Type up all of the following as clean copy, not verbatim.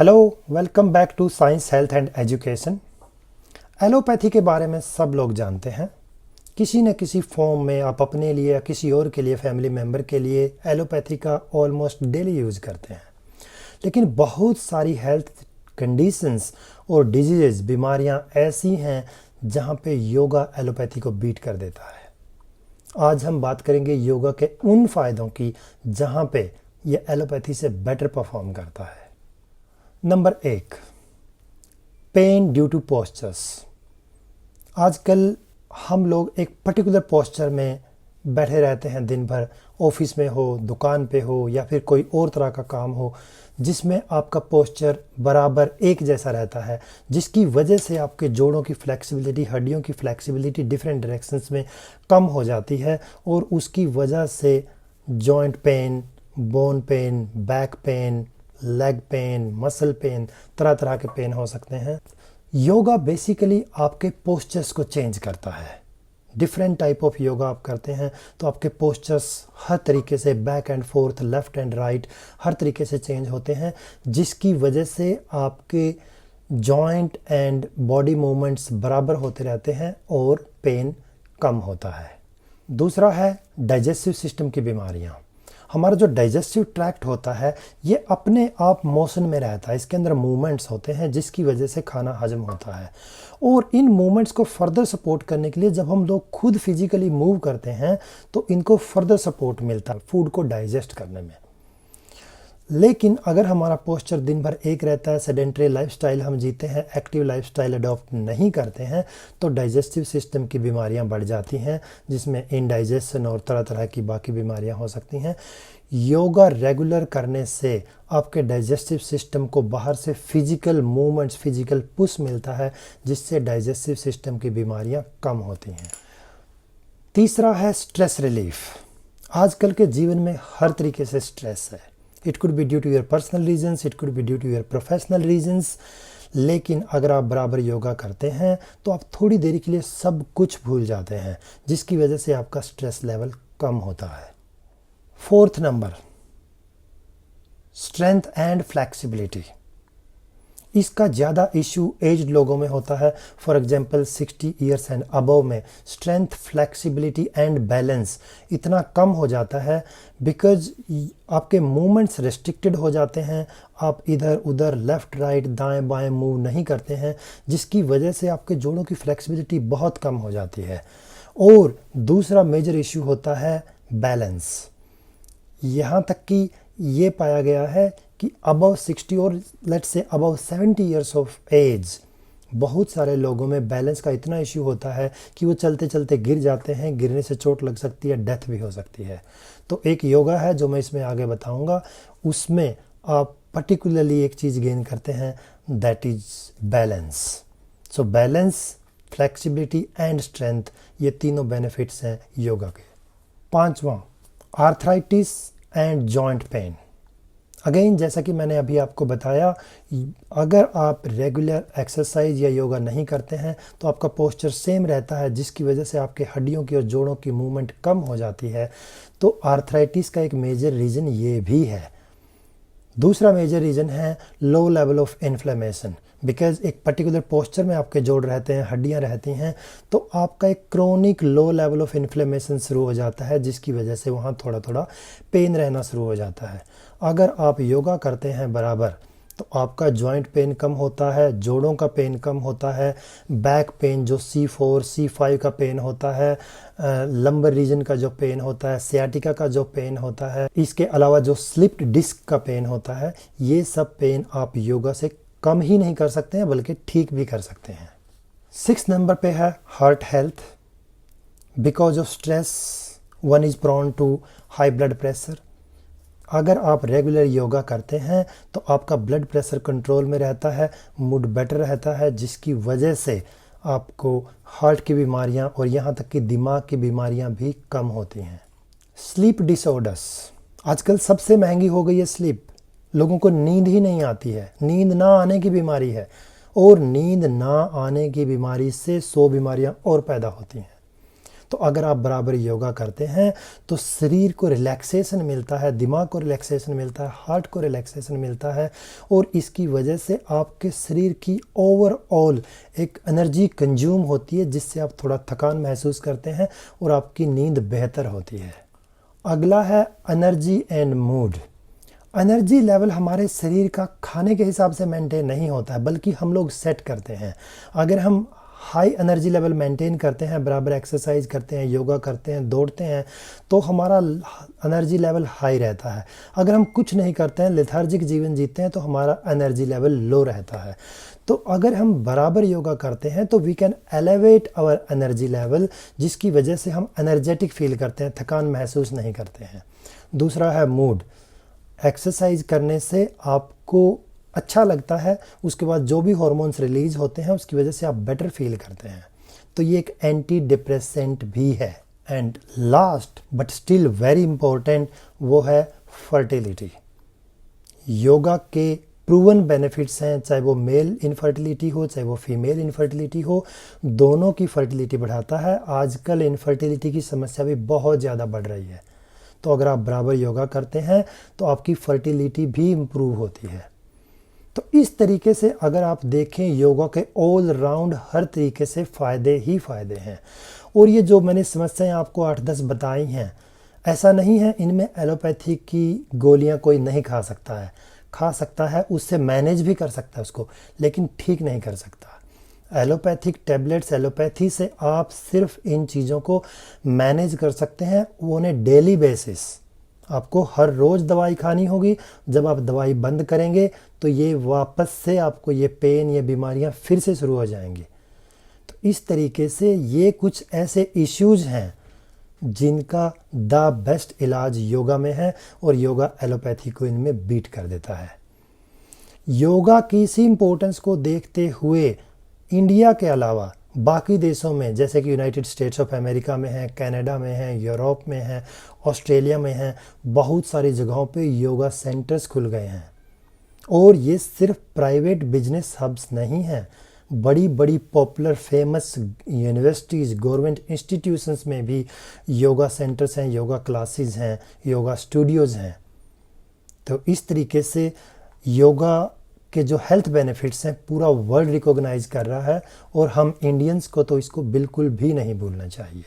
Hello, welcome back to science health and education. Allopathy के बारे में सब लोग जानते हैं। किसी न किसी फॉर्म में आप अपने लिए या किसी और के लिए, फैमिली मेम्बर के लिए एलोपैथी का ऑलमोस्ट डेली यूज़ करते हैं। लेकिन बहुत सारी हेल्थ कंडीशंस और डिजीज़, बीमारियां ऐसी हैं जहां पे योगा एलोपैथी को बीट कर देता है। आज हम बात करेंगे योगा के उन फ़ायदों की जहां पे ये एलोपैथी से बेटर परफॉर्म करता है। Number 1, pain due to postures. आजकल हम लोग एक पर्टिकुलर पोस्चर में बैठे रहते हैं दिन भर, ऑफिस में हो, दुकान पे हो या फिर कोई और तरह का काम हो जिसमें आपका पोस्चर बराबर एक जैसा रहता है, जिसकी वजह से आपके जोड़ों की फ्लेक्सिबिलिटी, हड्डियों की फ्लेक्सिबिलिटी डिफरेंट डायरेक्शंस में कम हो जाती है और उसकी वजह से joint pain, bone pen, back pain, leg pain, muscle pain, तरह तरह के पेन हो सकते हैं। योगा बेसिकली आपके पोस्चर्स को चेंज करता है। डिफरेंट टाइप ऑफ योगा आप करते हैं तो आपके पोस्चर्स हर तरीके से, back and forth, left and right, हर तरीके से चेंज होते हैं, जिसकी वजह से आपके जॉइंट एंड बॉडी मूवमेंट्स बराबर होते रहते हैं और पेन कम होता है। दूसरा है डाइजेस्टिव सिस्टम की बीमारियां। हमारा जो डाइजेस्टिव ट्रैक्ट होता है ये अपने आप मोशन में रहता है, इसके अंदर मूवमेंट्स होते हैं जिसकी वजह से खाना हजम होता है। और इन मूवमेंट्स को फर्दर सपोर्ट करने के लिए जब हम लोग खुद फिजिकली मूव करते हैं तो इनको फर्दर सपोर्ट मिलता है फूड को डाइजेस्ट करने में। लेकिन अगर हमारा पोस्चर दिन भर एक रहता है, सेडेंटरी लाइफस्टाइल हम जीते हैं, एक्टिव लाइफस्टाइल अडॉप्ट नहीं करते हैं, तो डाइजेस्टिव सिस्टम की बीमारियां बढ़ जाती हैं, जिसमें इंडाइजेशन और तरह तरह की बाकी बीमारियां हो सकती हैं। योगा रेगुलर करने से आपके डाइजेस्टिव सिस्टम को बाहर से फिजिकल मूवमेंट्स, फिजिकल पुश मिलता है, जिससे डाइजेस्टिव सिस्टम की बीमारियां कम होती हैं। तीसरा है स्ट्रेस रिलीफ। आजकल के जीवन में हर तरीके से स्ट्रेस है। It could be due to your personal reasons, it could be due to your professional reasons. लेकिन अगर आप बराबर योगा करते हैं तो आप थोड़ी देर के लिए सब कुछ भूल जाते हैं, जिसकी वजह से आपका स्ट्रेस लेवल कम होता है। Fourth number, strength and flexibility. इसका ज़्यादा इशू एज्ड लोगों में होता है। For example 60 years and above में स्ट्रेंथ, फ्लेक्सिबिलिटी एंड बैलेंस इतना कम हो जाता है बिकॉज आपके मूवमेंट्स रिस्ट्रिक्टेड हो जाते हैं। आप इधर उधर, लेफ़्ट राइट, दाएं बाएं मूव नहीं करते हैं, जिसकी वजह से आपके जोड़ों की फ्लेक्सिबिलिटी बहुत कम हो जाती है। और दूसरा मेजर इशू होता है बैलेंस। यहाँ तक कि ये पाया गया है कि अबव 60 और let's say above 70 years of as बहुत सारे लोगों में बैलेंस का इतना इश्यू होता है कि वो चलते चलते गिर जाते हैं, गिरने से चोट लग सकती है, डेथ भी हो सकती है। तो एक योगा है जो मैं इसमें आगे बताऊंगा, उसमें आप पर्टिकुलरली एक चीज़ गेन करते हैं, that is balance. So balance, flexibility and strength, ये तीनों बेनिफिट्स हैं योगा के। पांचवा, arthritis and joint pain. Again, जैसा कि मैंने अभी आपको बताया, अगर आप रेगुलर एक्सरसाइज या योगा नहीं करते हैं तो आपका पोस्चर सेम रहता है, जिसकी वजह से आपके हड्डियों की और जोड़ों की मूवमेंट कम हो जाती है। तो आर्थराइटिस का एक मेजर रीज़न ये भी है। दूसरा मेजर रीज़न है low level of inflammation. Because एक पर्टिकुलर पोस्चर में आपके जोड़ रहते हैं, हड्डियां रहती हैं, तो आपका एक chronic low level of inflammation शुरू हो जाता है, जिसकी वजह से वहाँ थोड़ा थोड़ा पेन रहना शुरू हो जाता है। अगर आप योगा करते हैं बराबर तो आपका जॉइंट पेन कम होता है, जोड़ों का पेन कम होता है, बैक पेन जो C4, C5 का पेन होता है, लंबर रीजन का जो पेन होता है, सियाटिका का जो पेन होता है, इसके अलावा जो स्लिप्ड डिस्क का पेन होता है, ये सब पेन आप योगा से कम ही नहीं कर सकते हैं बल्कि ठीक भी कर सकते हैं। 6 नंबर पे है heart health. Because of stress one is prone to high blood pressure. अगर आप रेगुलर योगा करते हैं तो आपका ब्लड प्रेशर कंट्रोल में रहता है, मूड बेटर रहता है, जिसकी वजह से आपको हार्ट की बीमारियां और यहाँ तक कि दिमाग की बीमारियां भी कम होती हैं। स्लीप डिसऑर्डर्स, आजकल सबसे महंगी हो गई है स्लीप। लोगों को नींद ही नहीं आती है, नींद ना आने की बीमारी है, और नींद ना आने की बीमारी से 100 बीमारियां और पैदा होती हैं। तो अगर आप बराबर योगा करते हैं तो शरीर को रिलैक्सेशन मिलता है, दिमाग को रिलैक्सेशन मिलता है, हार्ट को रिलैक्सेशन मिलता है और इसकी वजह से आपके शरीर की ओवरऑल एक एनर्जी कंज्यूम होती है, जिससे आप थोड़ा थकान महसूस करते हैं और आपकी नींद बेहतर होती है। अगला है energy and mood. Energy level हमारे शरीर का खाने के हिसाब से मेंटेन नहीं होता है, बल्कि हम लोग सेट करते हैं। अगर हम हाई एनर्जी लेवल मेंटेन करते हैं, बराबर एक्सरसाइज करते हैं, योगा करते हैं, दौड़ते हैं, तो हमारा एनर्जी लेवल हाई रहता है। अगर हम कुछ नहीं करते हैं, लेथार्जिक जीवन जीते हैं, तो हमारा एनर्जी लेवल लो रहता है। तो अगर हम बराबर योगा करते हैं तो we can elevate our energy level, जिसकी वजह से हम एनर्जेटिक फील करते हैं, थकान महसूस नहीं करते हैं। दूसरा है मूड। एक्सरसाइज करने से आपको अच्छा लगता है, उसके बाद जो भी हार्मोन्स रिलीज होते हैं उसकी वजह से आप बेटर फील करते हैं, तो ये एक एंटी डिप्रेसेंट भी है। And last but still very important, वो है फर्टिलिटी। योगा के प्रूवन बेनिफिट्स हैं, चाहे वो मेल इनफर्टिलिटी हो चाहे वो फीमेल इनफर्टिलिटी हो, दोनों की फर्टिलिटी बढ़ाता है। आजकल इनफर्टिलिटी की समस्या भी बहुत ज़्यादा बढ़ रही है, तो अगर आप बराबर योगा करते हैं तो आपकी फर्टिलिटी भी इम्प्रूव होती है। तो इस तरीके से अगर आप देखें, योगा के ऑल राउंड हर तरीके से फ़ायदे ही फ़ायदे हैं। और ये जो मैंने समस्याएं आपको 8-10 बताई हैं, ऐसा नहीं है इनमें एलोपैथी की गोलियां कोई नहीं खा सकता है, खा सकता है, उससे मैनेज भी कर सकता है उसको, लेकिन ठीक नहीं कर सकता। एलोपैथिक टैबलेट्स, एलोपैथी से आप सिर्फ इन चीज़ों को मैनेज कर सकते हैं, वो उन्हें डेली बेसिस। आपको हर रोज़ दवाई खानी होगी, जब आप दवाई बंद करेंगे तो ये वापस से आपको ये पेन, ये बीमारियां फिर से शुरू हो जाएंगी। तो इस तरीके से ये कुछ ऐसे इश्यूज हैं जिनका द बेस्ट इलाज योगा में है, और योगा एलोपैथी को इनमें बीट कर देता है। योगा की इसी इम्पोर्टेंस को देखते हुए इंडिया के अलावा बाकी देशों में, जैसे कि यूनाइटेड स्टेट्स ऑफ अमेरिका में है, कनाडा में है, यूरोप में है, ऑस्ट्रेलिया में है, बहुत सारी जगहों पे योगा सेंटर्स खुल गए हैं। और ये सिर्फ प्राइवेट बिजनेस हब्स नहीं हैं, बड़ी बड़ी popular famous universities, government institutions में भी योगा सेंटर्स हैं, योगा क्लासेस हैं, योगा स्टूडियोज़ हैं। तो इस तरीके से योगा के जो हेल्थ बेनिफिट्स हैं पूरा वर्ल्ड रिकॉग्नाइज कर रहा है, और हम इंडियंस को तो इसको बिल्कुल भी नहीं भूलना चाहिए।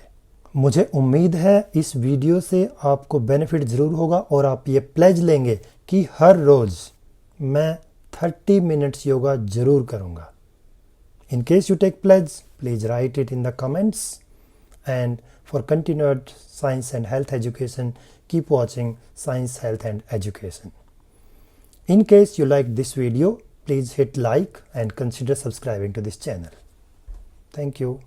मुझे उम्मीद है इस वीडियो से आपको बेनिफिट ज़रूर होगा, और आप ये प्लेज लेंगे कि हर रोज़ मैं 30 मिनट्स योगा ज़रूर करूँगा। In case you take pledge, please write it in the comments. And for continued science and health education, keep watching Science, Health and Education. In case you like this video, please hit like and consider subscribing to this channel. Thank you.